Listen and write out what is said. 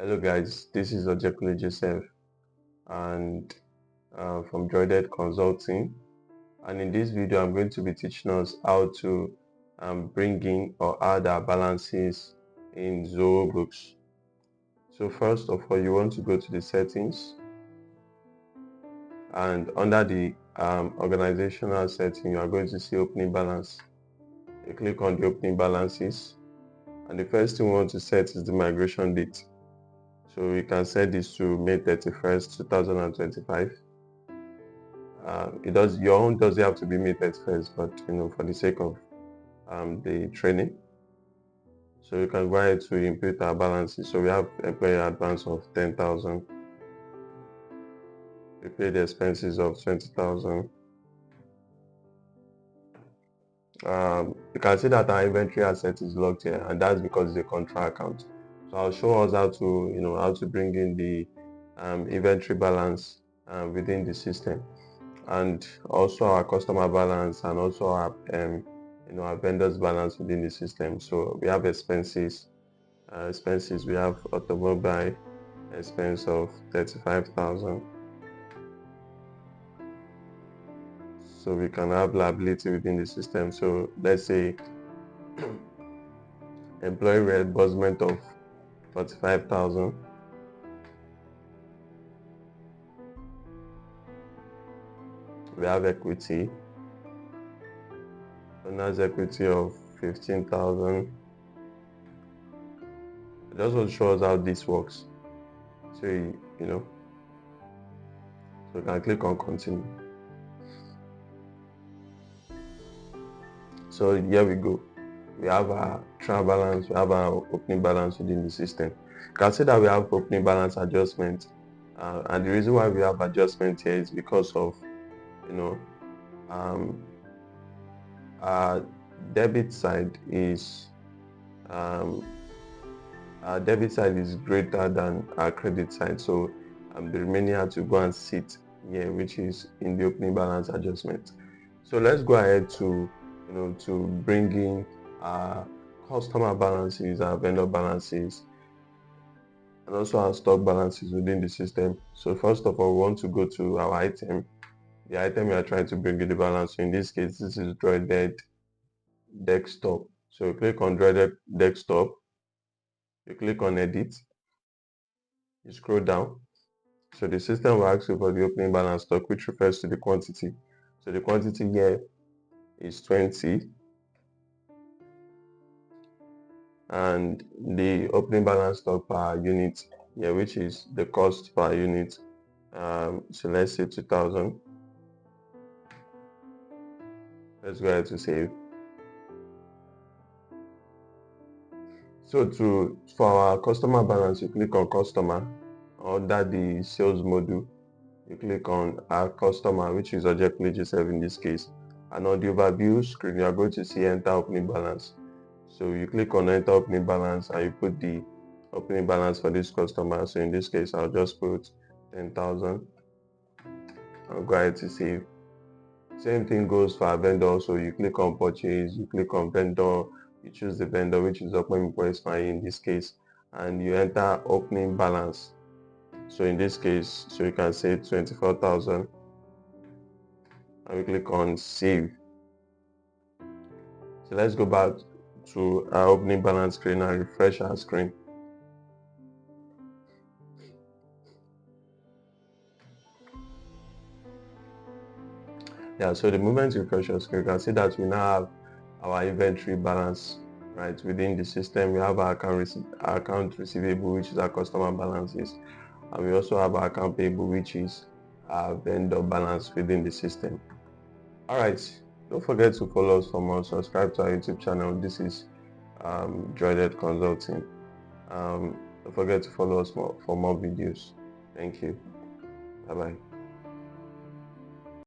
Hello guys, this is Ojekule Joseph and from Droided Consulting, and in this video I'm going to be teaching us how to bring in or add our balances in Zoho Books. So first of all, you want to go to the settings, and under the organizational setting you are going to see opening balance. You click on the opening balances, and the first thing we want to set is the migration date. So we can set this to May 31st, 2025. Your own doesn't have to be May 31st, but for the sake of the training. So you can go ahead to input our balances. So we have employee advance of 10,000. We pay the expenses of 20,000. You can see that our inventory asset is locked here, and that's because it's a control account. So I'll show us how to bring in the inventory balance within the system, and also our customer balance, and also our our vendors balance within the system. So we have expenses. We have automobile expense of 35,000. So we can have liability within the system. So let's say employee reimbursement of 45,000. We have equity, owner's equity of 15,000. It also shows how this works. So so you can click on continue. So here we go. We have our trial balance, we have our opening balance within the system. You can see that we have opening balance adjustment, and the reason why we have adjustment here is because of our debit side is greater than our credit side. So the remaining had to go and sit here, which is in the opening balance adjustment. So let's go ahead to bring in our customer balances, our vendor balances, and also our stock balances within the system. So first of all, we want to go to our item, the item we are trying to bring in the balance. So in this case, this is Droided Desktop. So you click on Droided Desktop, you click on Edit, you scroll down. So the system will ask you for the opening balance stock, which refers to the quantity. So the quantity here is 20, and the opening balance stock per unit here, which is the cost per unit. So let's say 2,000. Let's go ahead to save. So for our customer balance, you click on customer. Under the sales module, you click on our customer, which is Ojekule Joseph in this case. And on the overview screen, you are going to see enter opening balance. So you click on enter opening balance and you put the opening balance for this customer. So in this case, I'll just put 10,000. I'll go ahead to save. Same thing goes for our vendor. So you click on purchase, you click on vendor, you choose the vendor, which is opening Ismail in this case, and you enter opening balance. So in this case, so you can say 24,000, and we click on save. So let's go back to our opening balance screen and refresh our screen. Yeah, so the moment you refresh your screen, you can see that we now have our inventory balance right within the system. We have our account receivable, which is our customer balances, and we also have our account payable, which is our vendor balance within the system. All right, don't forget to follow us for more. Subscribe to our YouTube channel. This is Droided Consulting. Don't forget to follow us for more videos. Thank you. Bye bye.